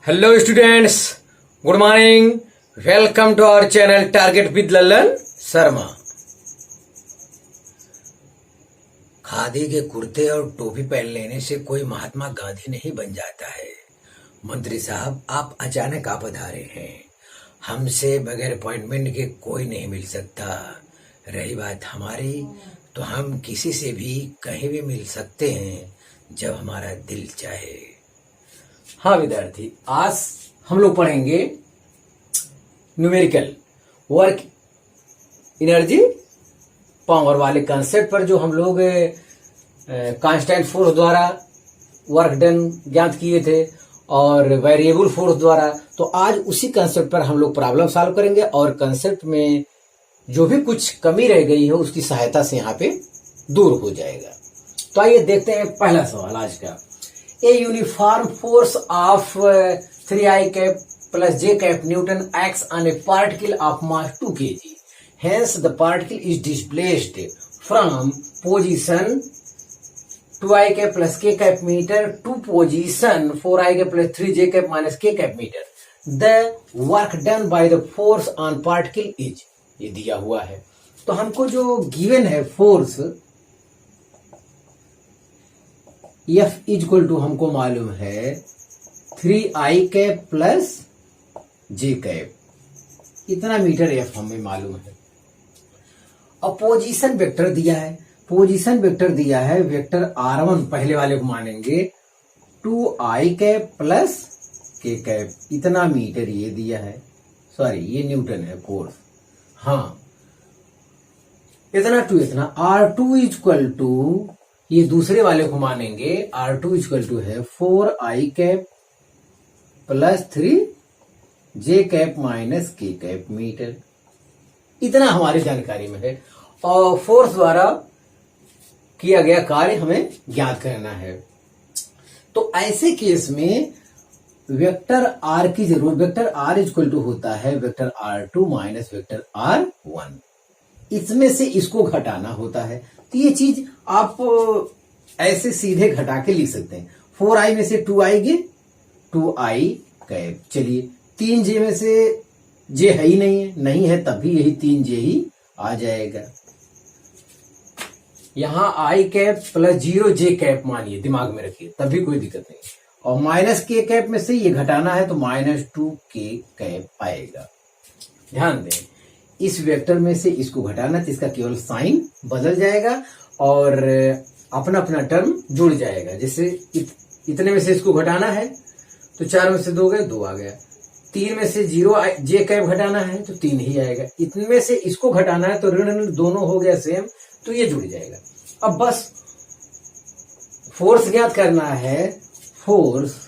Hello students, good morning. Welcome to our channel target with Lallan Sharma. Khadi के कुर्ते और टोपी पहन लेने से कोई महात्मा गांधी नहीं बन जाता है। मंत्री साहब, आप अचानक आप पधारे हैं। हमसे बगैर अपॉइंटमेंट के कोई नहीं मिल सकता। रही बात हमारी, तो हम किसी से भी कहीं भी मिल सकते हैं जब हमारा दिल चाहे। हाँ विद्यार्थी, आज हम लोग पढ़ेंगे न्यूमेरिकल वर्क एनर्जी पावर वाले कंसेप्ट पर, जो हम लोग कांस्टेंट फोर्स द्वारा वर्क डन ज्ञात किए थे और वेरिएबल फोर्स द्वारा। तो आज उसी कंसेप्ट पर हम लोग प्रॉब्लम सॉल्व करेंगे और कंसेप्ट में जो भी कुछ कमी रह गई है उसकी सहायता से यहाँ पे दूर हो जाएगा। तो आइए देखते हैं पहला सवाल आज का। A uniform force of 3I cap plus j cap Newton acts on a particle of mass 2 kg. Hence, the particle is displaced from position 2I cap plus k cap meter to position 4I cap plus 3j cap minus k cap meter. The work done by the force on particle is, ये दिया हुआ है। तो हमको जो given है force F equal to हमको मालूम है 3I cap plus J cap, इतना मीटर F हमें मालूम है। अब पोजीशन वेक्टर दिया है, पोजीशन वेक्टर दिया है वेक्टर R1, पहले वाले को मानेंगे 2I cap plus K cap, इतना मीटर ये दिया है। सॉरी, ये न्यूटन है फोर्स। हाँ, इतना टू इतना R2 इक्वल टू, ये दूसरे वाले को मानेंगे R2 इक्वल टू है 4I cap plus 3J cap minus K cap metre, इतना हमारी जानकारी में है। और फोर्स द्वारा किया गया कार्य हमें ज्ञात करना है। तो ऐसे केस में वेक्टर R की जरूरत, वेक्टर R इक्वल टू होता है vector R2 minus vector R1, इसमें से इसको घटाना होता है। तो ये चीज आप ऐसे सीधे घटा के लिख सकते हैं। 4I में से 2I गए, 2I कैप। चलिए, 3J में से J है ही नहीं है, तब भी यही 3J ही आ जाएगा। यहां I cap plus 0J cap मानिए, दिमाग में रखिए, तब भी कोई दिक्कत नहीं। और माइनस K कैप में से ये घटाना है तो माइनस 2K कैप आएगा। ध्यान दें, इस वेक्टर में से इसको घटाना तो इसका केवल साइन बदल जाएगा और अपना अपना टर्म जुड़ जाएगा। जैसे इतने में से इसको घटाना है तो 4 में से 2 गए, 2 आ गया। 3 में से 0J कैप घटाना है तो 3 ही आएगा। इतने से इसको घटाना है तो ऋण दोनों हो गया सेम, तो ये जुड़ जाएगा। अब बस फोर्स ज्ञात करना है, फोर्स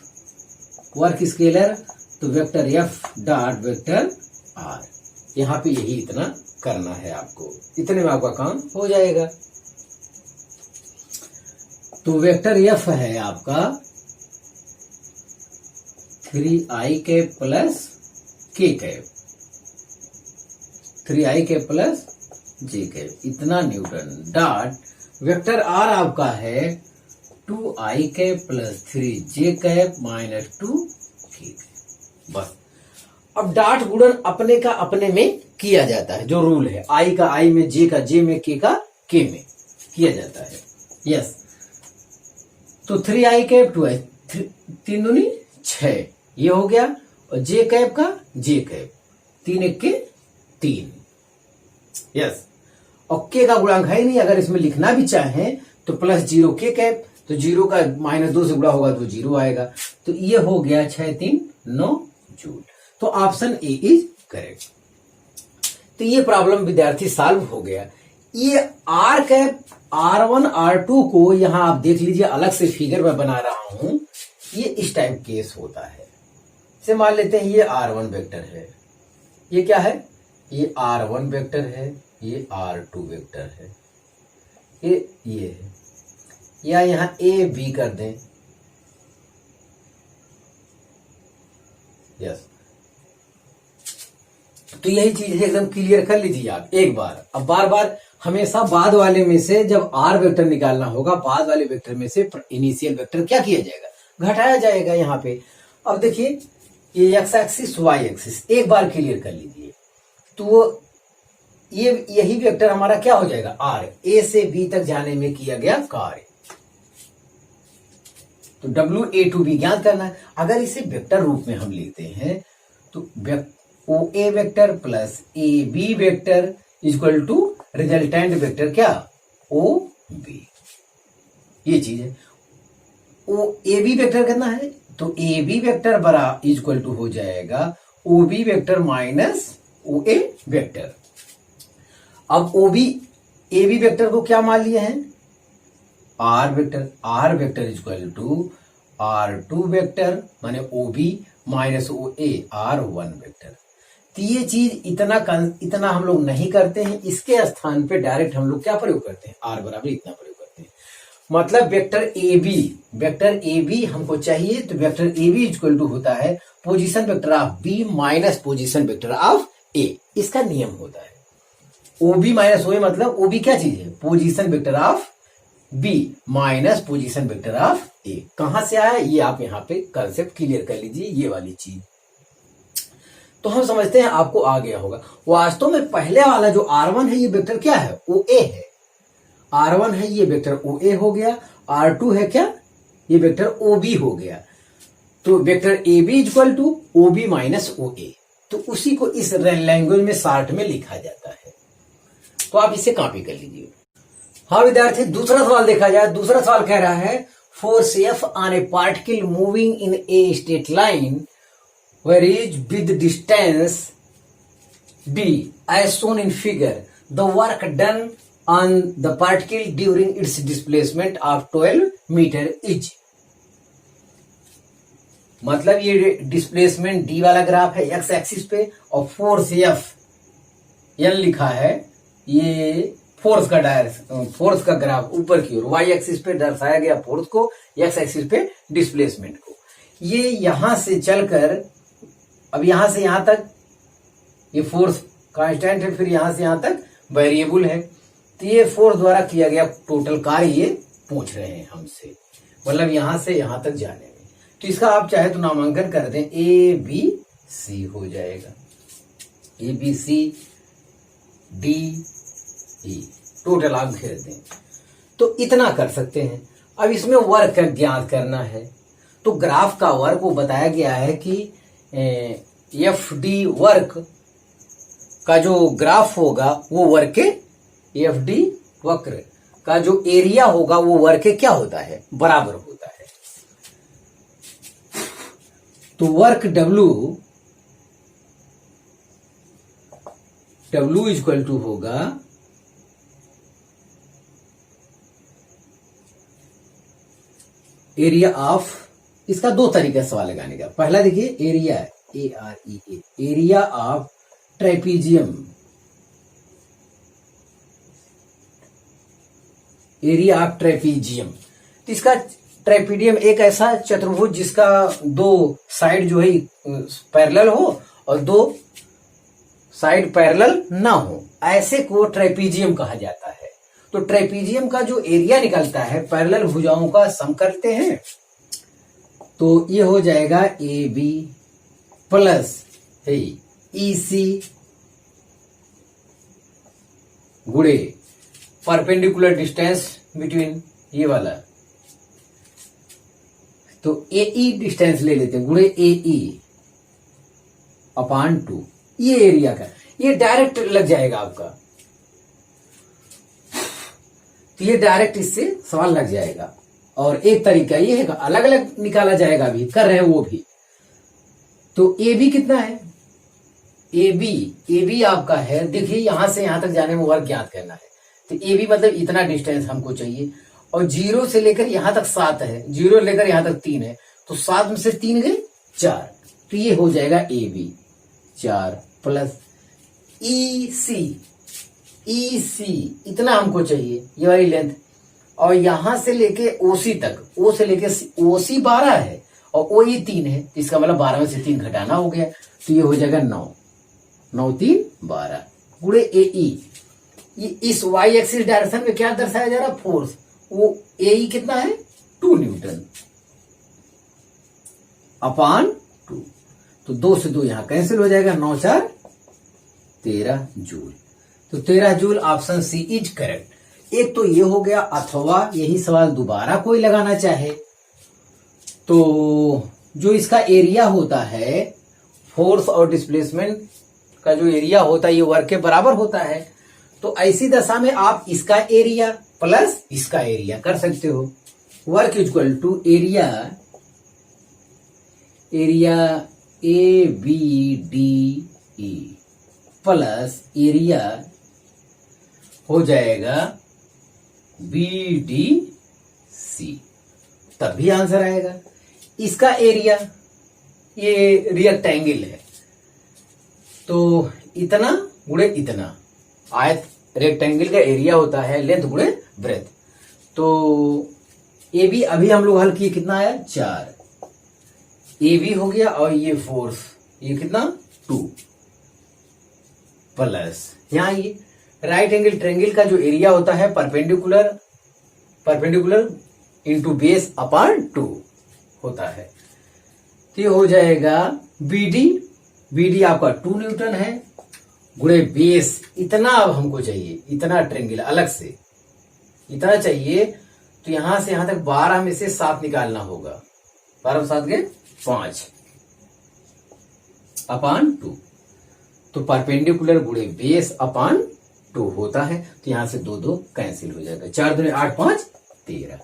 वर्क स्केलर, तो vector F dot vector R, यहां पे यही इतना करना है आपको, इतने में आपका काम हो जाएगा। तो वेक्टर F है आपका 3I cap plus K cap, 3I cap plus J cap, इतना न्यूटन, डॉट वेक्टर R आपका है 2I cap plus 3J cap minus 2K cap. बस, अब डॉट गुणन अपने का अपने में किया जाता है, जो रूल है, I का I में, J का J में, K का K में किया जाता है। यस, तो 3I कैप 2I, 3 दूनी 6, ये हो गया। और J कैप का J कैप, 3 1 के 3। यस, और K का गुणांक है ही नहीं, अगर इसमें लिखना भी चाहें तो प्लस 0 K कैप, तो 0 का माइनस 2 से गुणा होगा तो 0 आएगा। तो ये हो गया 6 3 9 जूल। तो ऑप्शन ए इज करेक्ट। तो ये प्रॉब्लम विद्यार्थी सॉल्व हो गया। ये R कैप R1 R2 को यहां आप देख लीजिए, अलग से फिगर में बना रहा हूं, ये इस टाइप केस होता है। से मान लेते हैं ये R1 वेक्टर है, ये क्या है, ये R1 वेक्टर है, ये R2 वेक्टर है, ये है, या यहां A B कर दें। यस, तो यही चीज है, एकदम क्लियर कर लीजिए आप एक बार। अब बार बार हमेशा बाद वाले में से जब R वेक्टर निकालना होगा, बाद वाले वेक्टर में से इनिशियल वेक्टर क्या किया जाएगा, घटाया जाएगा यहाँ पे। अब देखिए ये एक्स एक्सिस वाई एक्सिस एक बार क्लियर कर लीजिए। तो ये यही वेक्टर हमारा क्या हो जाएगा, आर, ए से बी तक जाने में किया गया कार्य। तो डब्ल्यू ए टू बी ज्ञात करना है। अगर इसे वेक्टर रूप में हम लिखते हैं तो O A vector plus A B vector equal to resultant vector क्या, ओ बी। ये चीज है। ओ ए बी वेक्टर कितना है, तो ए बी वेक्टर बरा इक्वल टू हो जाएगा O B vector minus O A vector. अब O B A B vector को क्या मान लिए हैं, R vector. R vector equal to R two vector माने O B minus O A R one vector. तो ये चीज इतना हम लोग नहीं करते हैं, इसके स्थान पे डायरेक्ट हम लोग क्या प्रयोग करते हैं, आर बराबर इतना प्रयोग करते हैं। मतलब वेक्टर ए बी हमको चाहिए, तो vector A B equal to होता है position vector of B minus position vector of A. इसका नियम होता है ओ बी माइनस ओ ए, मतलब ओ बी क्या चीज है, position vector of B minus position vector of A. कहां से आया ये आप यहां पे कंसेप्ट क्लियर कर लीजिए, ये वाली चीज तो हम समझते हैं आपको आ गया होगा। वास्तव में पहले वाला जो R1 है ये वेक्टर क्या है, OA है। R1 है ये वेक्टर OA हो गया, R2 है क्या, ये वेक्टर OB हो गया। तो vector AB equal to OB minus OA, तो उसी को इस लैंग्वेज में शार्ट में लिखा जाता है। तो आप इसे कॉपी कर लीजिए। हाँ विद्यार्थी, दूसरा सवाल देखा जाए। दूसरा सवाल कह रहा है force F on A particle moving in a straight line where is with distance d as shown in figure, the work done on the particle during its displacement of 12 meter is। मतलब ये displacement D वाला graph है x axis पे, और force F L लिखा है, ये force का ग्राफ ऊपर की ओर वाई एक्सिस पे दर्शाया गया फोर्स को, एक्स एक्सिस पे डिस्प्लेसमेंट को। ये यहां से चलकर अब यहां से यहां तक ये फोर्स कांस्टेंट है, फिर यहां से यहां तक वेरिएबल है। तो ये फोर्स द्वारा किया गया टोटल कार्य ये पूछ रहे हैं हमसे, मतलब यहां से यहां तक जाने में। तो इसका आप चाहे तो नामांकन कर दें, ए बी सी हो जाएगा, A B C D E total आप घेर दें। तो इतना कर सकते हैं। अब इसमें वर्क ज्ञात करना है। तो ग्राफ का वर्क वो बताया गया है कि एफ डी वर्क का जो ग्राफ होगा वो वर्क के एफ डी वक्र का जो एरिया होगा वो वर्क के क्या होता है, बराबर होता है। तो वर्क W इक्वल टू होगा एरिया ऑफ, इसका दो तरीके से सवाल लगाने का। पहला देखिए area, AREA, area of trapezium, area of trapezium. तो इसका ट्रेपीडियम एक ऐसा चतुर्भुज जिसका दो साइड जो है पैरेलल हो और दो साइड पैरेलल ना हो, ऐसे को ट्रेपीजियम कहा जाता है। तो ट्रेपीजियम का जो एरिया निकलता है पैरेलल भुजाओं का सम करते हैं, तो ये हो जाएगा ए बी प्लस ई सी गुणे परपेंडिकुलर डिस्टेंस बिटवीन ये वाला, तो ए ई डिस्टेंस ले लेते हैं, गुणे ए ई अपॉन 2, ये एरिया का, ये डायरेक्ट लग जाएगा आपका। तो ये डायरेक्ट इससे सवाल लग जाएगा। और एक तरीका ये है, अलग अलग निकाला जाएगा, भी कर रहे हैं वो भी। तो ए बी कितना है, ए बी आपका है, देखिए यहां से यहां तक जाने में वर्क ज्ञात करना है। तो ए बी मतलब इतना डिस्टेंस हमको चाहिए, और 0 से लेकर यहां तक 7 है, 0 लेकर यहां तक 3 है, तो 7 में से 3 गए 4, तो ये हो जाएगा ए बी 4 प्लस ई सी इतना हमको चाहिए, ये वाली लेंथ, और यहां से लेके ओसी तक, ओ से लेके ओसी 12 है और ओ ई 3 है, इसका मतलब 12 में से 3 घटाना हो गया, तो ये हो जाएगा 9, 9 3 12 गुणे ए ई। इस वाई एक्सिस डायरेक्शन में क्या दर्शाया जा रहा है, फोर्स, वो ए ई कितना है 2 न्यूटन अपॉन 2। तो 2 से 2 यहां कैंसिल हो जाएगा, 9 4 13 जूल। तो 13 joule option C is correct. एक तो ये हो गया, अथवा यही सवाल दोबारा कोई लगाना चाहे तो जो इसका एरिया होता है, फोर्स और डिस्प्लेसमेंट का जो एरिया होता है ये वर्क के बराबर होता है, तो ऐसी दशा में आप इसका एरिया प्लस इसका एरिया कर सकते हो। Work equal to area A B D E plus area हो जाएगा बी डी सी, तब भी आंसर आएगा। इसका एरिया ये रेक्टेंगल है तो इतना गुणे इतना, आयत रेक्टेंगल का एरिया होता है लेंथ गुणे ब्रेथ। तो ए बी अभी हम लोग हल किए, कितना आया 4, ए बी हो गया और ये फोर्स, ये कितना 2 प्लस यहां ये राइट एंगल ट्रायंगल का जो एरिया होता है परपेंडिकुलर इंटू बेस अपॉन 2 होता है। तो ये हो जाएगा बीडी आपका 2 न्यूटन है गुणे बेस, इतना अब हमको चाहिए, इतना ट्रायंगल अलग से इतना चाहिए। तो यहां से यहां तक 12 में से 7 निकालना होगा, 12 7 के 5 अपॉन 2, तो परपेंडिकुलर गुणे बेस अपॉन 2 होता है। तो यहां से 2 2 कैंसिल हो जाएगा, 4 2 8 5 13।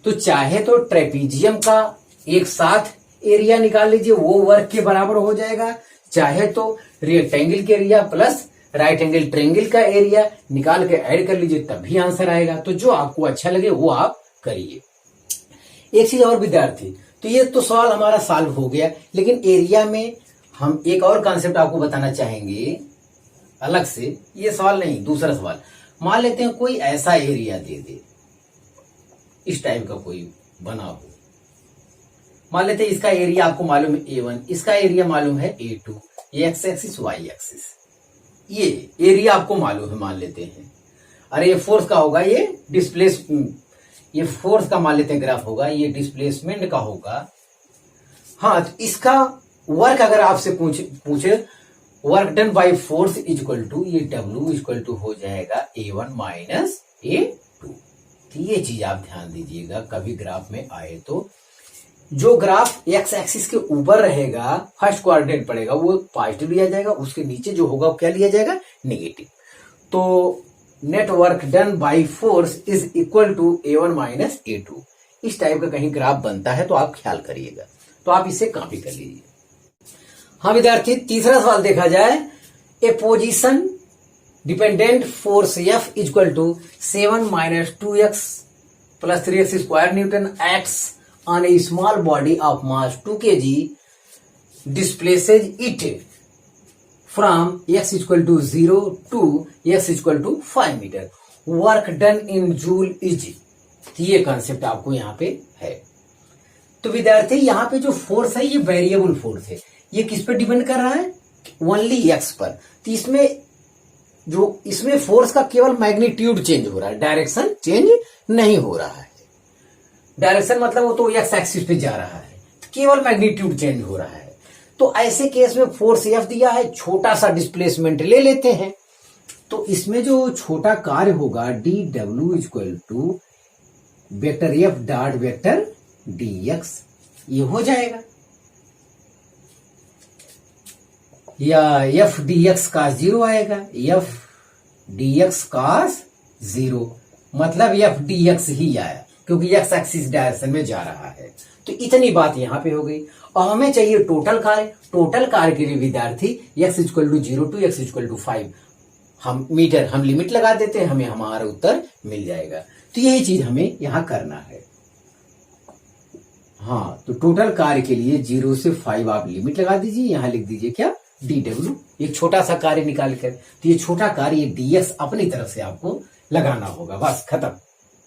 तो चाहे तो ट्रेपीजियम का एक साथ एरिया निकाल लीजिए, वो वर्क के बराबर हो जाएगा, चाहे तो रेक्टेंगल के area plus right angle triangle का एरिया निकाल के ऐड कर लीजिए, तब भी आंसर आएगा। तो जो आपको अच्छा लगे वो आप करिए। एक चीज और विद्यार्थी, तो ये तो सवाल हमारा सॉल्व हो गया, लेकिन एरिया में हम एक और कॉन्सेप्ट आपको बताना चाहेंगे अलग से। ये सवाल नहीं, दूसरा सवाल। मान लेते हैं कोई ऐसा एरिया दे दे, इस टाइप का कोई बना हो, मान लेते हैं इसका एरिया आपको मालूम है A1, इसका एरिया मालूम है A2, ये एक्स एक्सिस वाई एक्सिस, ये एरिया आपको मालूम है मान लेते हैं। अरे ये फोर्स का होगा, ये फोर्स का मान लेते हैं ग्राफ होगा, ये डिस्प्लेसमेंट का होगा। हाँ, तो इसका वर्क अगर आपसे पूछे work done by force equal to ये W इक्वल टू हो जाएगा A1 माइनस A2। तो ये चीज आप ध्यान दीजिएगा, कभी ग्राफ में आए तो जो ग्राफ एक्स एक्सिस के ऊपर रहेगा, फर्स्ट क्वाड्रेंट पड़ेगा, वो पॉजिटिव लिया जाएगा, उसके नीचे जो होगा वो क्या लिया जाएगा, नेगेटिव। तो net work done by force is equal to A1 minus A2। इस टाइप का कहीं ग्राफ बनता है तो आप ख्याल करिएगा, तो आप इसे कॉपी कर लीजिए। हाँ विद्यार्थी, तीसरा सवाल देखा जाए, a position dependent force F equal to 7 minus 2x plus 3x square newton x on a small body of mass 2 kg displaces it from x equal to 0 to x equal to 5 meter. Work done in joule is। ये concept आपको यहाँ पे है। तो विद्यार्थी यहाँ पे जो फोर्स है ये वेरिएबल फोर्स है, ये किस पर डिपेंड कर रहा है, ओनली एक्स पर। तो इसमें फोर्स का केवल मैग्नीट्यूड चेंज हो रहा है, डायरेक्शन चेंज नहीं हो रहा है। डायरेक्शन मतलब वो तो एक्स एक्सिस पे जा रहा है, केवल मैग्नीट्यूड चेंज हो रहा है। तो ऐसे केस में फोर्स F दिया है, छोटा सा डिस्प्लेसमेंट ले लेते हैं। तो इसमें जो छोटा कार्य होगा dW equal to vector F dot vector dx, ये हो जाएगा, या F dx का 0 आएगा, F dx का 0 मतलब F dx ही आया, क्योंकि एक्स एक्सिस डायरेक्शन में जा रहा है। तो इतनी बात यहां पे हो गई। और हमें चाहिए टोटल कार्य। टोटल कार्य के लिए विद्यार्थी x equal to 0 to x equal to 5 हम लिमिट लगा देते हैं, हमें हमारा उत्तर मिल जाएगा। तो यही चीज हमें यहां करना है। हाँ, तो टोटल कार्य के लिए 0 से 5 आप लिमिट लगा दीजिए, यहां लिख दीजिए क्या, dw, एक छोटा सा कार्य निकाल कर। तो ये छोटा कार्य ये dx अपनी तरफ से आपको लगाना होगा, बस खत्म।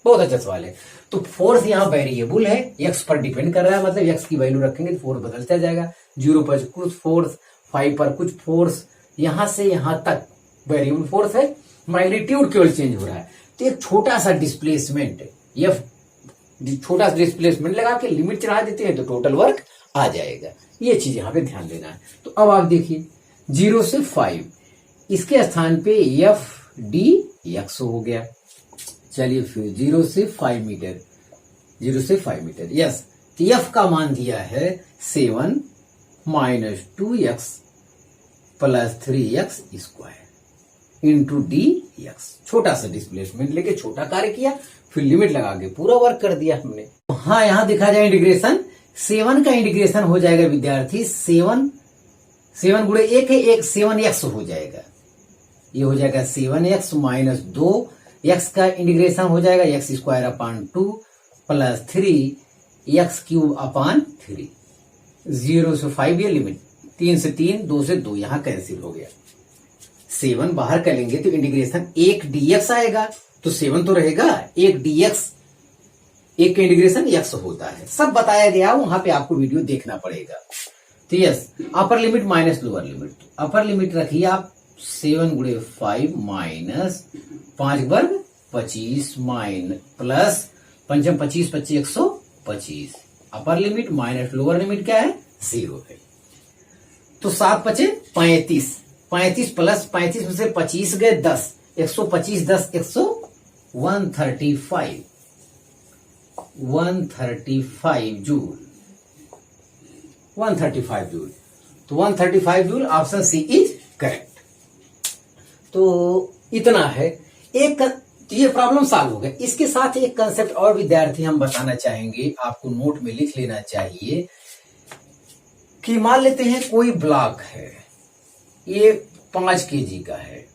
बहुत अच्छा सवाल है। तो फोर्स यहाँ वेरिएबल है, एक्स पर डिपेंड कर रहा है, मतलब एक्स की वैल्यू रखेंगे तो फोर्स बदलता जाएगा। 0 पर कुछ फोर्स, 5 पर कुछ फोर्स, यहां से यहां तक वेरिएबल फोर्स है, मैग्नीट्यूड केवल चेंज हो रहा है। तो एक छोटा सा डिस्प्लेसमेंट लगा के लिमिट चढ़ा देते हैं तो टोटल वर्क आ जाएगा। ये चीज यहाँ पे ध्यान देना है। तो अब आप देखिए 0 से 5 इसके स्थान पे एफ डी एक्स हो गया। चलिए फिर 0 से 5 मीटर, 0 से 5 मीटर, यस। एफ का मान दिया है 7 minus 2x plus 3x square into D x. छोटा सा डिस्प्लेसमेंट लेके छोटा कार्य किया, फिर लिमिट लगा के पूरा वर्क कर दिया हमने। हाँ, यहां देखा जाए इंटीग्रेशन, 7 का इंटीग्रेशन हो जाएगा विद्यार्थी 7 गुणे 1 है, 1 7x हो जाएगा। ये हो जाएगा 7x माइनस 2x का इंटीग्रेशन हो जाएगा x square upon 2 plus 3x cube अपान 3। 0 से 5 ये लिमिट, 3 से 3, 2 से 2 यहां कैंसिल हो गया। 7 बाहर करेंगे तो इंटीग्रेशन 1 dx आएगा, तो 7 तो रहेगा, 1 dx, 1 का इंटीग्रेशन x होता है। सब बताया गया, वहां पे आपको वीडियो देखना पड़ेगा। तो yes, upper limit minus lower limit. Upper limit रखिए आप 7 गुणे 5 माइनस 5 वर्ग 25 mine plus 5 25 25 125। Upper limit minus lower limit क्या है? 0 है। तो 7 5 35, 35 प्लस 35 में से 25 गए 10, 125 10 135 जूल, 135 जूल। तो 135 joule, option C is correct. तो इतना है। एक ये प्रॉब्लम सॉल्व हो गया। इसके साथ एक कंसेप्ट और विद्यार्थी हम बताना चाहेंगे, आपको नोट में लिख लेना चाहिए कि मान लेते हैं कोई ब्लॉक है, ये 5 केजी का है,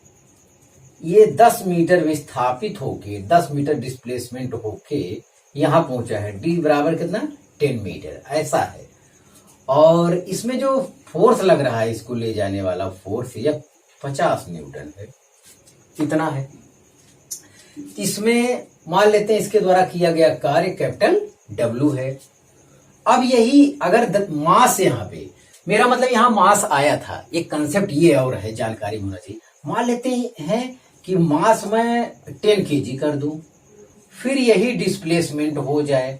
ये 10 मीटर विस्थापित होके 10 मीटर डिस्प्लेसमेंट होके यहां पहुंचा है। डी बराबर कितना? 10 मीटर, ऐसा है। और इसमें जो फोर्स लग रहा है, इसको ले जाने वाला फोर्स, यह 50 न्यूटन है। इतना है। इसमें मान लेते हैं इसके द्वारा किया गया कार्य कैपिटल W है। अब यही अगर मास, यहां पे मेरा मतलब यहां मास आया था, एक कंसेप्ट ये और है, जानकारी होना चाहिए। मान लेते हैं कि मास में 10 केजी कर दूं, फिर यही डिस्प्लेसमेंट हो जाए,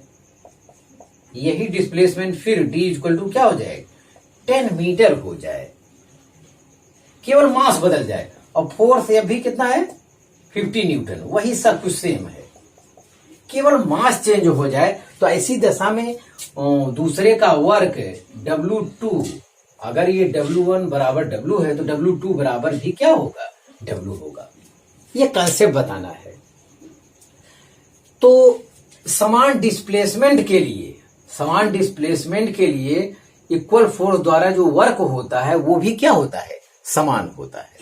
यही डिस्प्लेसमेंट फिर D इक्वल टू क्या हो जाए? 10 मीटर हो जाए। केवल मास बदल जाए और फोर्स भी कितना है? 50 न्यूटन। वही सब कुछ सेम है, केवल मास चेंज हो जाए। तो ऐसी दशा में दूसरे का वर्क W2, अगर ये W1 बराबर W है तो W2 बराबर भी क्या होगा? W होगा। ये कंसेप्ट बताना है। तो समान डिस्प्लेसमेंट के लिए इक्वल फोर्स द्वारा जो वर्क होता है वो भी क्या होता है? समान होता है।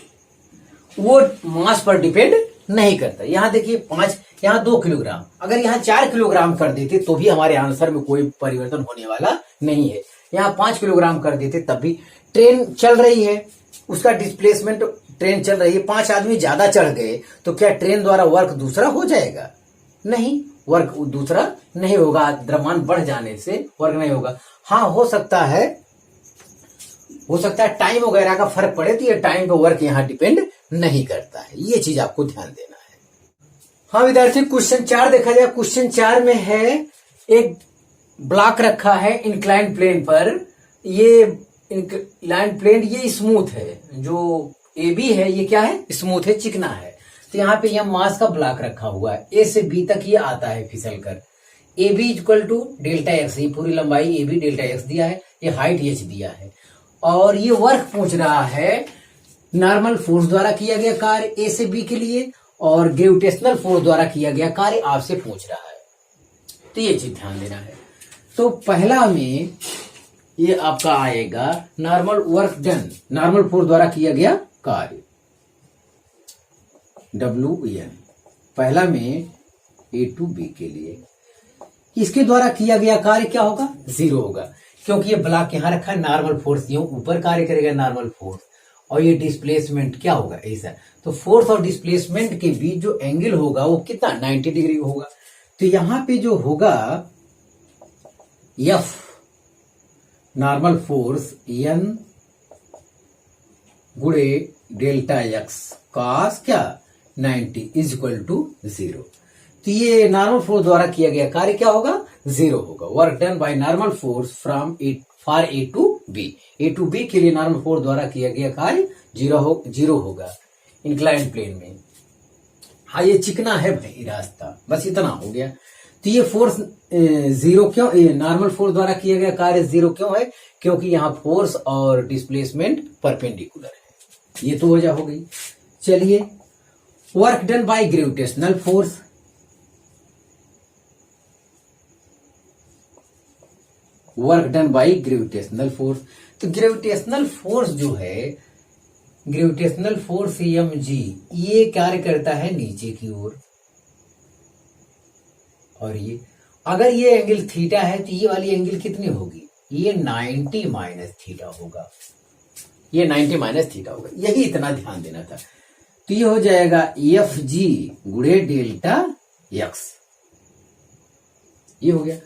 वो मास पर डिपेंड नहीं करता। यहां देखिए 5, यहां 2 किलोग्राम, अगर यहां 4 किलोग्राम कर देते तो भी हमारे आंसर में कोई परिवर्तन होने वाला नहीं है। यहां 5 किलोग्राम कर देते तब भी। ट्रेन चल रही है, उसका डिस्प्लेसमेंट, ट्रेन चल रही है, 5 आदमी ज्यादा चढ़ गए तो क्या ट्रेन द्वारा वर्क दूसरा हो जाएगा? नहीं, वर्क दूसरा नहीं होगा। द्रव्यमान बढ़ जाने से वर्क नहीं होगा। हाँ, हो सकता है टाइम वगैरह का फर्क पड़े, तो ये टाइम पे वर्क यहां डिपेंड नहीं करता है। ये चीज आपको ध्यान देना है। हाँ विद्यार्थी, क्वेश्चन 4 देखा जाए। क्वेश्चन 4 में है एक ब्लॉक रखा है इंक्लाइन प्लेन पर। ये इंक्लाइन प्लेन ये स्मूथ है, जो AB है ये क्या है? स्मूथ है, चिकना है। तो यहाँ पे यह मास का ब्लॉक रखा हुआ है, A से B तक ये आता है फिसल कर। AB equal to delta X, ये पूरी लंबाई AB डेल्टा एक्स दिया है, ये हाइट H दिया है। और ये वर्क पूछ रहा है नॉर्मल फोर्स द्वारा किया गया कार्य A से B के लिए, और ग्रेविटेशनल फोर्स द्वारा किया गया कार्य आपसे पूछ रहा है। तो ये चीज ध्यान देना है। तो पहला में ये आपका आएगा normal work done, normal force द्वारा किया गया कार्य WN, पहला में A to B के लिए। इसके द्वारा किया गया कार्य क्या होगा? 0 होगा, क्योंकि ये ब्लॉक यहां रखा है। नॉर्मल फोर्स यूं ऊपर कार्य करेगा नॉर्मल फोर्स, और ये डिस्प्लेसमेंट क्या होगा? ऐसा। तो फोर्स और डिस्प्लेसमेंट के बीच जो एंगल होगा वो कितना? 90 डिग्री होगा। तो यहां पे जो होगा F नॉर्मल फोर्स N गुणे डेल्टा एक्स कॉस क्या 90 इज इक्वल टू 0। तो ये नॉर्मल फोर्स द्वारा किया गया कार्य क्या होगा? 0 होगा। Work done by normal force for A to B के लिए नॉर्मल फोर्स द्वारा किया गया कार्य जीरो होगा इंक्लाइंड प्लेन में। हाँ ये चिकना है भाई रास्ता, बस इतना हो गया। तो ये फोर्स जीरो क्यों, नॉर्मल फोर्स द्वारा किया गया कार्य जीरो क्यों है? क्योंकि यहाँ फोर्स और डिस्प्लेसमेंट परपेंडिकुलर है। ये तो वजह हो गई। चलिए, work done by gravitational force, work done by gravitational force. तो ग्रेविटेशनल फोर्स जो है, ग्रेविटेशनल फोर्स mg, ये कार्य करता है नीचे की ओर। और ये अगर ये एंगल थीटा है तो ये वाली एंगल कितनी होगी? ये 90 माइनस थीटा होगा, ये 90 माइनस थीटा होगा। यही इतना ध्यान देना था। तो ये हो जाएगा एफ जी गुणे डेल्टा एक्स, ये हो गया।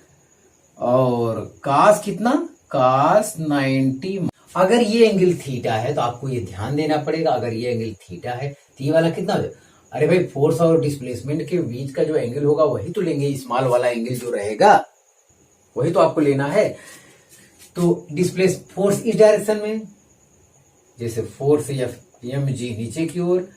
और कास कितना? कास 90। अगर ये एंगल थीटा है तो आपको ये ध्यान देना पड़ेगा, अगर ये एंगल थीटा है तो ये वाला कितना है? अरे भाई फोर्स और डिस्प्लेसमेंट के बीच का जो एंगल होगा वही तो लेंगे, स्मॉल वाला एंगल जो रहेगा वही तो आपको लेना है। तो डिस्प्लेस फोर्स इस डायरेक्शन में, जैसे फोर्स एम जी नीचे की ओर,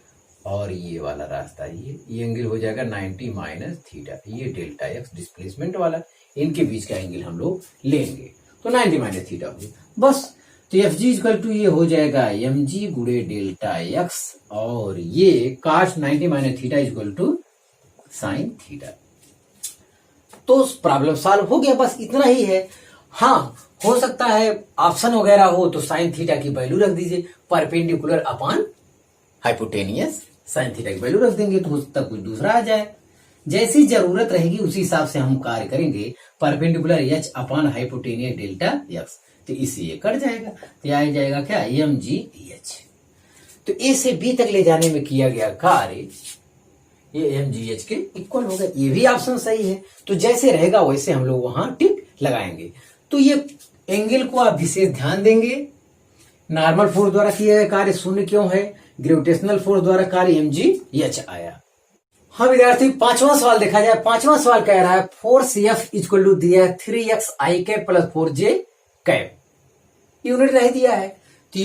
और ये वाला रास्ता ये एंगल हो जाएगा 90 माइनस थीटा, ये डेल्टा एक्स डिस्प्लेसमेंट वाला, इनके बीच का एंगल हम लोग लेंगे तो 90 माइनस थीटा होगी बस। तो एफ जी इक्वल टू ये हो जाएगा एम जी गुणे डेल्टा एक्स, और ये काश 90 माइनस theta equal to sine theta. तो प्रॉब्लम सॉल्व हो गया, बस इतना ही है। हाँ, हो सकता है ऑप्शन वगैरह हो तो साइन थीटा की वैल्यू रख दीजिए, perpendicular upon hypotenuse sine theta की वैल्यू रख देंगे तो हो सकता है कुछ दूसरा आ जाए। जैसी जरूरत रहेगी उसी हिसाब से हम कार्य करेंगे। Perpendicular H upon hypotenuse delta X, तो इससे ये कट जाएगा, तो आ जाएगा क्या? M G H. तो ए से बी तक ले जाने में किया गया कार्य ये एम जी एच के इक्वल होगा। ये भी ऑप्शन सही है। तो जैसे रहेगा वैसे हम लोग वहां टिक लगाएंगे। तो ये एंगल को आप विशेष ध्यान देंगे। नॉर्मल फोर्स द्वारा किया गया कार्य शून्य क्यों है? ग्रेविटेशनल फोर्स द्वारा कार्य एम जी एच आया। हाँ विद्यार्थी, पांचवा सवाल देखा जाए। पांचवा सवाल कह रहा है फोर्स एफ इक्वल टू दिया है 3x I cap plus 4j cap. Unit नहीं दिया है तो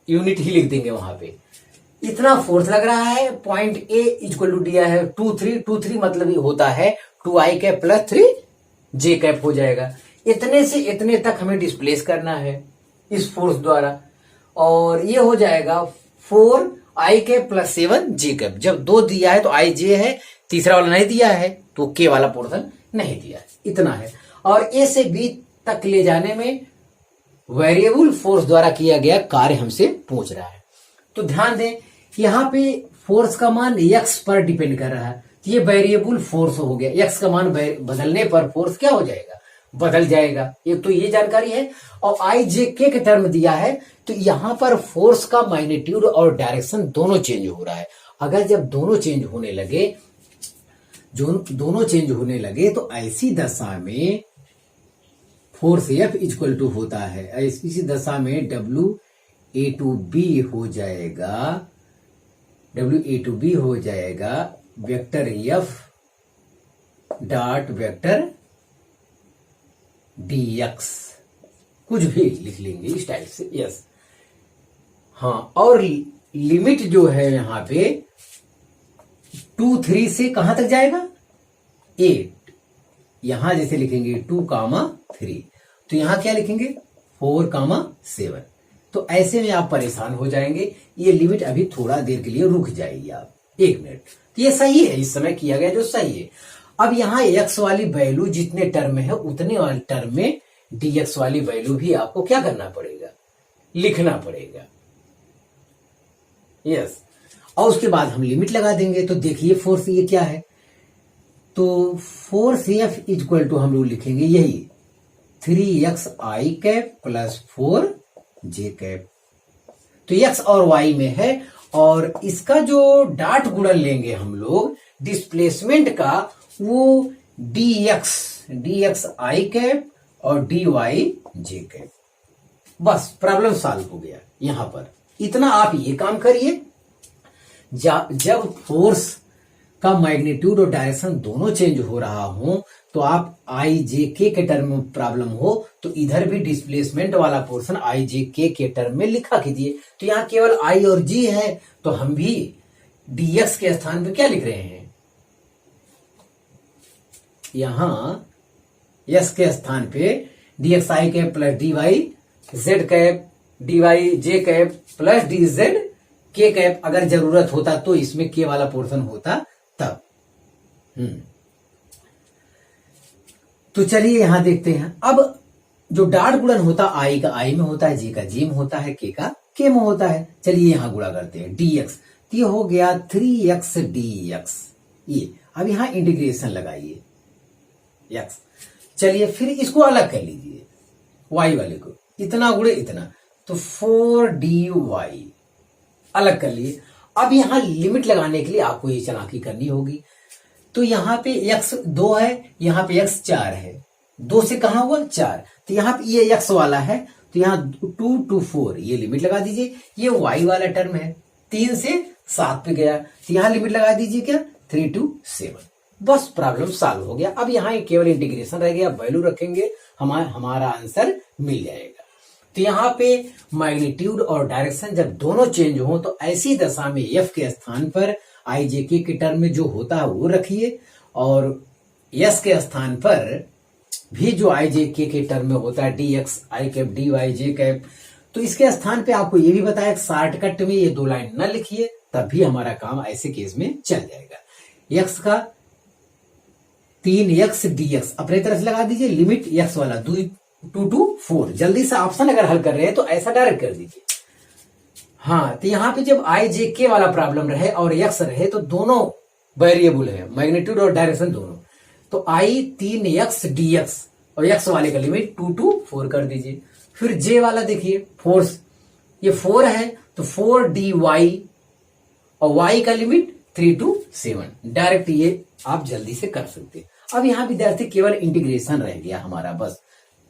यूनिट ही लिख देंगे वहां पे। इतना फोर्स लग रहा है, पॉइंट ए इक्वल टू दिया है 2 3 मतलब ये होता है 2i cap plus 3j cap हो जाएगा। इतने से इतने तक हमें डिस्प्लेस करना है इस फोर्स द्वारा, और ये हो जाएगा 4i cap plus 7j cap. जब 2 दिया है तो i j है, तीसरा वाला नहीं दिया है तो k वाला पोर्शन नहीं दिया है, इतना है। और a से b तक ले जाने में वेरिएबल फोर्स द्वारा किया गया कार्य हमसे पूछ रहा है। तो ध्यान दें, यहाँ पे फोर्स का मान x पर डिपेंड कर रहा है, ये वेरिएबल फोर्स हो गया। x का मान बदलने पर फोर्स क्या हो जाएगा? बदल जाएगा। एक तो ये जानकारी है, और आई जे के टर्म दिया है तो यहां पर फोर्स का मैग्नीट्यूड और डायरेक्शन दोनों चेंज हो रहा है। अगर जब दोनों चेंज होने लगे तो ऐसी दशा में फोर्स एफ इक्वल टू होता है, इसी दशा में डब्ल्यू ए टू बी हो जाएगा vector F dot vector dx, कुछ भी लिख लेंगे इस टाइप से। यस, हाँ, और लिमिट जो है यहाँ पे 2 3 से कहां तक जाएगा? 8। यहां जैसे लिखेंगे 2, 3, तो यहां क्या लिखेंगे? 4, 7। तो ऐसे में आप परेशान हो जाएंगे। ये लिमिट अभी थोड़ा देर के लिए रुक जाएगी, आप 1 मिनट। तो ये सही है, इस समय किया गया जो सही है। अब यहाँ x वाली वैल्यू जितने टर्म में है उतने वाले टर्म में dx वाली वैल्यू भी आपको क्या करना पड़ेगा? लिखना पड़ेगा। यस, और उसके बाद हम लिमिट लगा देंगे। तो देखिए फोर्स ये क्या है, तो फोर्स एफ इक्वल टू हम लोग लिखेंगे यही 3x I cap plus 4j cap. तो x और y में है, और इसका जो डॉट गुणन लेंगे हम लोग डिस्प्लेसमेंट का, वो dx आई कैप और dy j कैप। बस प्रॉब्लम सॉल्व हो गया। यहां पर इतना आप ये काम करिए। जब फोर्स का मैग्नीट्यूड और डायरेक्शन दोनों चेंज हो रहा हो, तो आप आई जे के टर्म में प्रॉब्लम हो तो इधर भी डिस्प्लेसमेंट वाला पोर्शन आई जे के टर्म में लिखा कीजिए। तो यहाँ केवल आई और जी है, तो हम भी डीएक्स के स्थान पे क्या लिख रहे हैं, यहां एस के स्थान पे DX I cap plus D Y Z cap D Y J cap plus D Z K cap, अगर जरूरत होता तो इसमें के वाला पोर्शन होता तब। तो चलिए यहां देखते हैं। अब जो डॉट गुणन होता आई का आई में होता है, जी का जी में होता है, के का के में होता है। चलिए यहां गुणा करते हैं डीएक्स, तो ये हो गया 3x dx। ये अब यहां इंटीग्रेशन लगाइए x। चलिए फिर इसको अलग कर लीजिए y वाले को, इतना गुणे इतना, तो 4dy अलग कर लिए। अब यहां लिमिट लगाने के लिए आपको ये चालाकी करनी होगी। तो यहां पे x 2 है, यहां पे x 4 है, 2 से कहां हुआ 4, तो यहां पे ये x वाला है, तो यहां 2 to 4 ये लिमिट लगा दीजिए। ये y वाला टर्म है, 3 से 7 पे गया, तो यहां लिमिट लगा दीजिए क्या 3 to 7। बस प्रॉब्लम सॉल्व हो गया। अब यहां केवल इंटीग्रेशन रह गया, वैल्यू रखेंगे, हमारा आंसर मिल जाएगा। तो यहाँ पे मैग्नीट्यूड और डायरेक्शन जब दोनों चेंज हो तो ऐसी दशा में एफ के स्थान पर आई जे के टर्म में जो होता है वो रखिए, और एस के स्थान पर भी जो आई जे के टर्म में होता है डी एक्स आई cap D Y J cap, तो इसके स्थान पे आपको ये भी बताया शॉर्टकट में ये 2 लाइन न लिखिए, तब भी हमारा काम ऐसे केस में चल जाएगा। एक्स का 3x dx अपने तरफ से लगा दीजिए, लिमिट x वाला 2 to 4। जल्दी से ऑप्शन अगर हल कर रहे हैं तो ऐसा डायरेक्ट कर दीजिए। हाँ, तो यहां पे जब आई जे के वाला प्रॉब्लम रहे और x रहे तो दोनों वेरिएबल है, मैग्नीट्यूड और डायरेक्शन दोनों। तो आई 3x dx और x वाले का लिमिट 2 to 4 कर दीजिए। फिर j वाला देखिए फोर्स, ये 4 है तो 4 dy और y का लिमिट 3 to 7। डायरेक्ट ये आप जल्दी से कर सकते हैं। अब यहां विद्यार्थी केवल इंटीग्रेशन रह गया हमारा, बस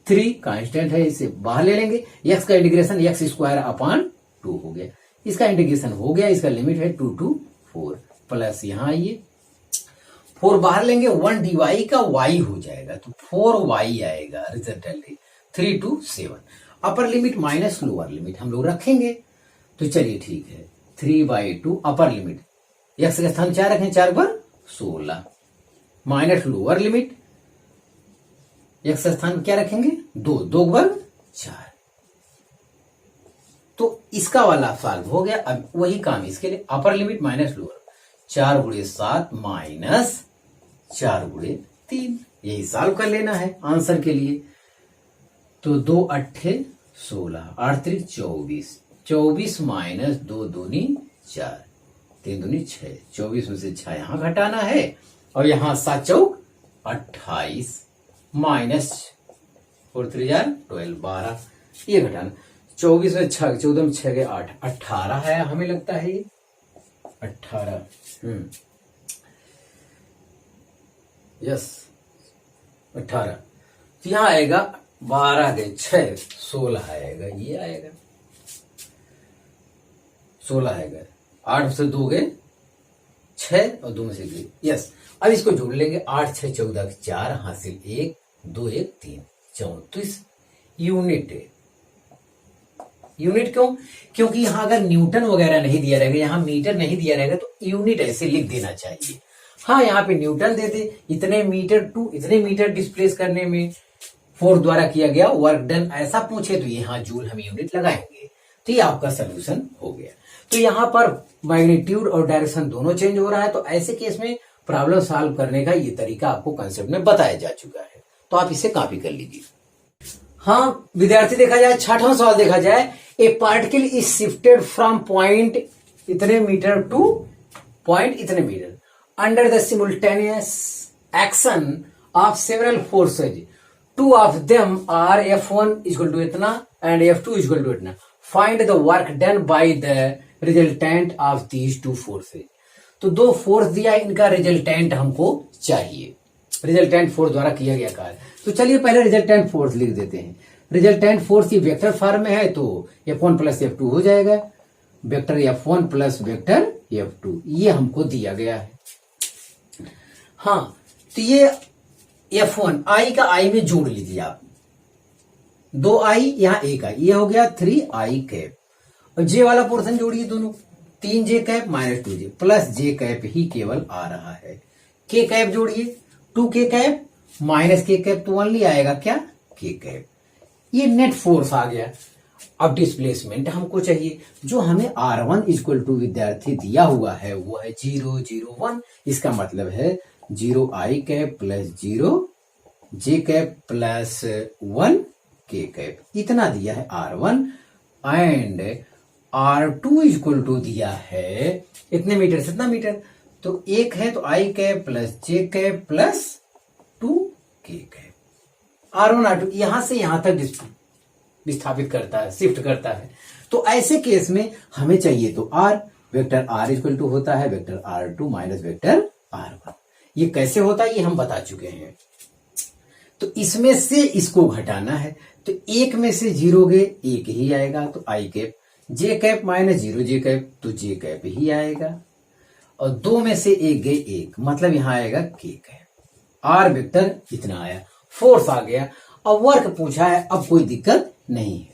3 कांस्टेंट है, इसे बाहर ले लेंगे। x का इंटीग्रेशन x स्क्वायर अपॉन 2 हो गया, इसका इंटीग्रेशन हो गया, इसका लिमिट है 2 to 4 प्लस यहां आइए 4 बाहर लेंगे, 1 dy का y हो जाएगा, तो 4y आएगा resultant 3 to 7। Upper limit minus lower limit हम लोग रखेंगे, तो चलिए ठीक है 3/2 अपर लिमिट, x का स्थान 4 रखें, 4 पर 16 माइनस लोअर लिमिट, x का स्थान क्या रखेंगे 2, 2 वर्ग 4। तो इसका वाला सॉल्व हो गया। अब वही काम इसके लिए, अपर लिमिट माइनस लोअर, 4 गुणे 7 माइनस 4 गुणे 3, यही सॉल्व कर लेना है आंसर के लिए। तो 2 8 16, 8 3 24, 24 माइनस 2 दूनी 4, 3 दूनी 6, 24 में से 6 यहां घटाना है, और यहां 7 चौक 28 माइनस 4 3 12 12, ये घटाना। 24 में 6, 14 में 6 गए 8, 18 है हमें लगता है ये 18। यस 18, तो यहां आएगा 12 गए 6, 16 आएगा, ये आएगा 16 आएगा। 8 से 2 गए 6 और 2 में से गए, यस। अब इसको जोड़ लेंगे, 8 6 14 4 हासिल 1 2 1 3 34 यूनिट है। यूनिट क्यों? क्योंकि यहां अगर न्यूटन वगैरह नहीं दिया रहेगा, यहां मीटर नहीं दिया रहेगा, तो यूनिट ऐसे लिख देना चाहिए। हाँ, यहाँ पे न्यूटन दे दे, इतने मीटर टू इतने मीटर डिस्प्लेस करने में फोर्स द्वारा किया गया वर्क डन, ऐसा पूछे तो यहाँ जूल हम यूनिट लगाएंगे। तो ये आपका सोल्यूशन हो गया। तो यहाँ पर मैग्नीट्यूड और डायरेक्शन दोनों चेंज हो रहा है, तो ऐसे केस में प्रॉब्लम सॉल्व करने का ये तरीका आपको कंसेप्ट में बताया जा चुका है, तो आप इसे कॉपी कर लीजिए। हाँ विद्यार्थी, देखा जाए 6वां सवाल देखा जाए, a particle is shifted from point इतने मीटर टू पॉइंट इतने metre under the simultaneous action of several forces, 2 of them are F1 equal to इतना and F2 equal to इतना, find the work done by the resultant of these two forces। तो 2 force दिया, इनका resultant हमको चाहिए, resultant force द्वारा किया गया कार्य। तो चलिए पहले रिजल्टेंट फोर्स लिख देते हैं। रिजल्टेंट फोर्स ये वेक्टर फॉर्म में है, तो F1 प्लस F2 हो जाएगा, vector F1 plus vector F2, ये हमको दिया गया है। हाँ, तो ये F1 आई का आई में जोड़ लीजिए आप, 2 आई यहाँ 1 आई, ये हो गया 3 आई कैप, और जे वाला पोर्शन जोड़िए दोनों, 3 जे कैप माइनस 2 जे प्लस जे कैप ही केवल आ रहा है, के कैप जोड़िए 2 के कैप माइनस के कैप तो ओनली आएगा क्या, के कैप। ये नेट फोर्स आ गया। अब डिस्प्लेसमेंट हमको चाहिए, जो हमें R1 इक्वल टू विद्यार्थी दिया हुआ है वो है 0 0 1, इसका मतलब है 0 आई कैप प्लस 0 जे कैप प्लस 1 के कैप, इतना दिया है R1। And R2 equal to दिया है इतने मीटर से इतना मीटर, तो 1 है तो आई cap plus J cap plus 2 के कैप। R1 R2 यहां से यहां तक विस्थापित करता है, शिफ्ट करता है। तो ऐसे केस में हमें चाहिए तो R, vector R equal to होता है vector R2 minus vector R1। ये कैसे होता है ये हम बता चुके हैं। तो इसमें से इसको घटाना है, तो 1 में से 0 गए 1 ही आएगा, तो आई कैप, जे कैप माइनस 0 जे कैप तो जे कैप ही आएगा, और 2 में से 1 गए 1, मतलब यहां आएगा के कैप। R वेक्टर इतना आया, फोर्स आ गया। अब वर्क पूछा है, अब कोई दिक्कत नहीं है।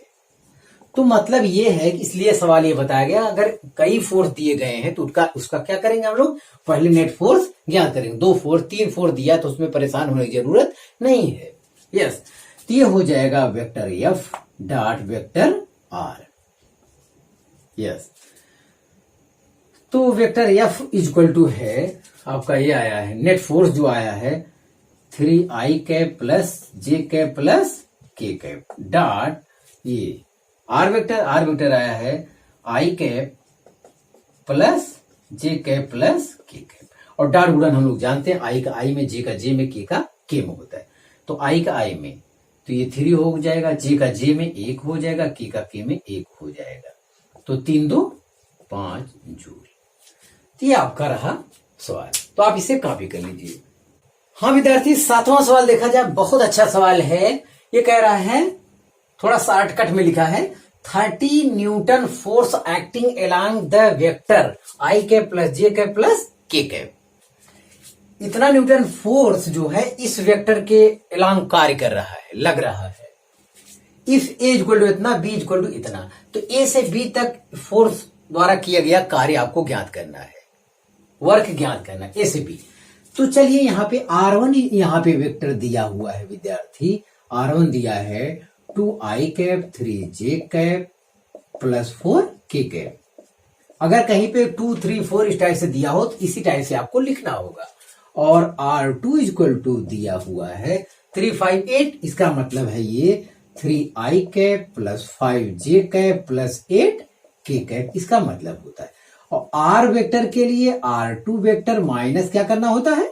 तो मतलब ये है कि इसलिए सवाल ये बताया गया, अगर कई फोर्स दिए गए हैं तो उसका क्या करेंगे हम लोग, पहले नेट फोर्स ज्ञात करेंगे। 2 फोर्स 3 फोर्स दिया तो उसमें परेशान होने की जरूरत नहीं है। यस, तो ये हो जाएगा vector F dot vector R. Yes, तो वेक्टर एफ इक्वल टू है आपका, ये आया है नेट फोर्स जो आया है 3 आई cap plus J cap plus K cap dot ये आर वेक्टर आया है I cap plus J cap plus K cap, और डॉट गुणन हम लोग जानते हैं, आई का आई में, जे का जे में, के का के में होता है। तो आई का आई में तो ये 3 हो जाएगा, जे का जे में 1 हो जाएगा, के का के में 1 हो जाएगा, तो 3 2 5 जूल। तो ये आपका रहा सवाल, तो आप इसे कॉपी कर लीजिए। हाँ विद्यार्थी, 7वां सवाल देखा जाए, बहुत अच्छा सवाल है। ये कह रहा है, थोड़ा शॉर्टकट में लिखा है, 30 Newton force acting along the vector I cap plus J cap plus K cap. इतना न्यूटन फोर्स जो है इस वेक्टर के अलोंग कार्य कर रहा है, लग रहा है। इफ ए इक्वल टू इतना, बी इक्वल टू इतना, तो ए से बी तक फोर्स द्वारा किया गया कार्य आपको ज्ञात करना है, वर्क ज्ञात करना है, ए से बी। तो चलिए यहाँ पे R1 यहाँ पे वेक्टर दिया हुआ है विद्यार्थी, R1 दिया है 2 आई कैप 3 जे कैप प्लस 4 के कैप। अगर कहीं पे 2 3 4 इस टाइप से दिया हो तो इसी टाइप से आपको लिखना होगा। और R2 इक्वल टू दिया हुआ है 3 5 8, इसका मतलब है ये 3 आई कैप प्लस 5 जे कैप प्लस 8 के कैप, इसका मतलब होता है। और आर वेक्टर के लिए R2 वेक्टर माइनस क्या करना होता है,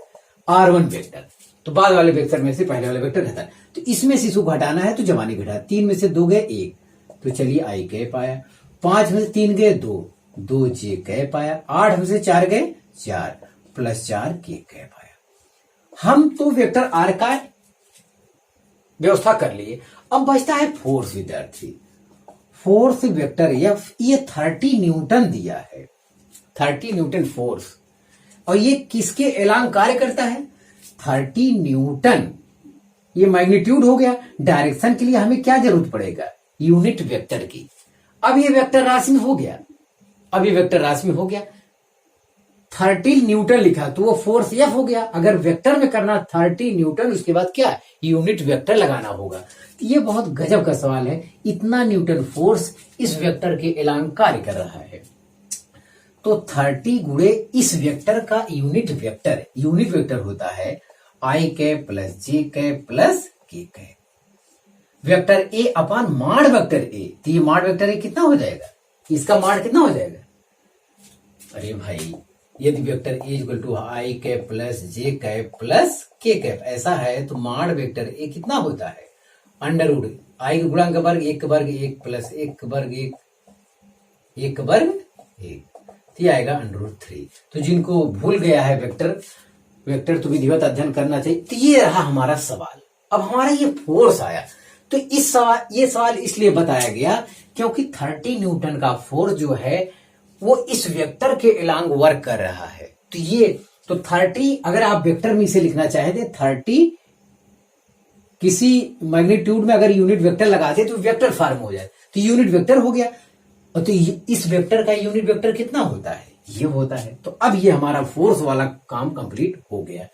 R1 वेक्टर। तो बाद वाले वेक्टर में से पहले वाले वेक्टर घटा, तो इसमें से इसको घटाना है तो जमानी घटा, 3 में से 2 गए 1, तो चलिए आई कैप आया, 5 में से 3 गए 2, 2 जे कैप आया, 8 में से 4 गए 4 प्लस 4 के कैप आया। हम तो वेक्टर आर का व्यवस्था कर लिए। अब बचता है फोर्स विद्यार्थी, फोर्स वेक्टर एफ, ये 30 न्यूटन दिया है, 30 न्यूटन फोर्स, और ये किसके अलोंग कार्य करता है, 30 न्यूटन। ये मैग्नीट्यूड हो गया। डायरेक्शन के लिए हमें क्या जरूरत पड़ेगा, यूनिट वेक्टर की। अब ये वेक्टर राशि में हो गया, अब ये वेक्टर राशि में हो गया, 30 न्यूटन लिखा तो वो फोर्स एफ हो गया। अगर वेक्टर में करना 30 न्यूटन, उसके बाद क्या, यूनिट वेक्टर लगाना होगा। ये बहुत गजब का सवाल है, इतना न्यूटन फोर्स इस वेक्टर के अलोंग कार्य कर रहा है। तो 30 गुणे इस वेक्टर का यूनिट वेक्टर होता है I cap plus J cap plus K cap. Vector A अपान माड वेक्टर ए, तो ये माड वेक्टर ए कितना हो जाएगा, इसका माड कितना हो जाएगा। अरे भाई, यदि vector A equal to I cap plus J cap plus K cap ऐसा है, तो माड वेक्टर ए कितना होता है, अंडर रूट आई के गुणांक का वर्ग 1 का वर्ग 1 प्लस 1 का वर्ग 1 का वर्ग 1, ये आएगा अंडर रूट 3। तो जिनको भूल गया है वेक्टर तो विधिवत अध्ययन करना चाहिए। तो ये रहा हमारा सवाल। अब हमारा ये फोर्स आया, तो ये सवाल इसलिए बताया गया क्योंकि 30 न्यूटन का फोर्स जो है वो इस वेक्टर के अलोंग वर्क कर रहा है। तो ये तो 30 अगर आप वेक्टर में इसे लिखना चाहे थे 30 किसी मैग्नीट्यूड में अगर यूनिट वेक्टर लगाते तो वेक्टर फॉर्म हो जाए, तो यूनिट वेक्टर हो गया। और तो इस वेक्टर का यूनिट वेक्टर कितना होता है, ये होता है। तो अब ये हमारा फोर्स वाला काम कंप्लीट हो गया।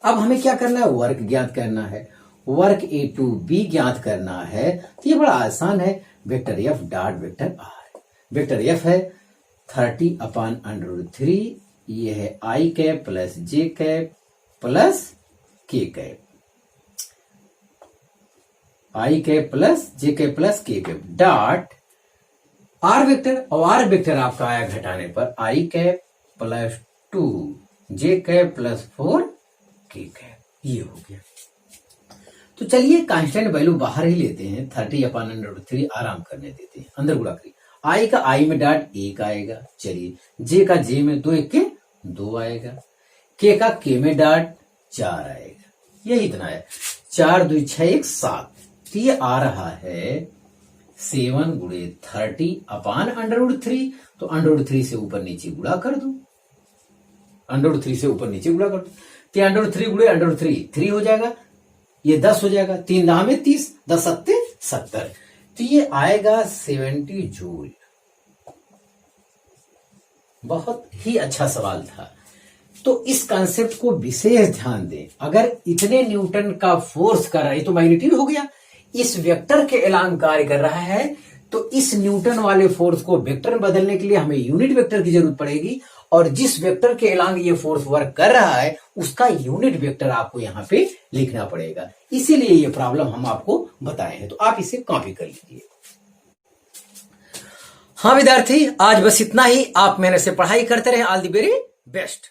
अब हमें क्या करना है, वर्क ज्ञात करना है। वर्क ए टू बी ज्ञात करना है, तो ये बड़ा आसान है। Vector F dot vector R, vector F है 30/√3, ये है I cap plus J cap plus K cap, I cap plus J cap plus K cap dot R vector. और आर वेक्टर आपका आया घटाने पर I cap plus 2 J cap plus 4 K cap, ये हो गया। तो चलिए कांस्टेंट वैल्यू बाहर ही लेते हैं, 30/√3 आराम करने देते हैं, अंदर गुणा करिए। आई का आई में डॉट 1 आएगा, चलिए जे का जे में 2 1 के 2 आएगा, के का के में डॉट 4 आएगा, यही इतना है। 4 2 6 1 7, तो ये आ रहा है 7 गुणे 30/√3। तो √3 से ऊपर नीचे गुणा कर दो, √3 से ऊपर नीचे गुणा कर दो, तो √3 गुणे √3 3 हो जाएगा, ये 10 हो जाएगा, 3 10 में 30, 10 7 70, तो ये आएगा 70 जूल। बहुत ही अच्छा सवाल था। तो इस कॉन्सेप्ट को विशेष ध्यान दें। अगर इतने न्यूटन का फोर्स कर रहा है तो मैग्नीट्यूड हो गया, इस वेक्टर के अलांग कार्य कर रहा है, तो इस न्यूटन वाले फोर्स को वेक्टर में बदलने के लिए हमें यूनिट वेक्टर की जरूरत पड़ेगी, और जिस वेक्टर के अलांग ये फोर्स वर्क कर रहा है उसका यूनिट वेक्टर आपको यहां पे लिखना पड़ेगा। इसीलिए ये प्रॉब्लम हम आपको बताए हैं, तो आप इसे कॉपी कर लीजिए। हाँ विद्यार्थी, आज बस इतना ही। आप मेहनत से पढ़ाई करते रहें। All the very best.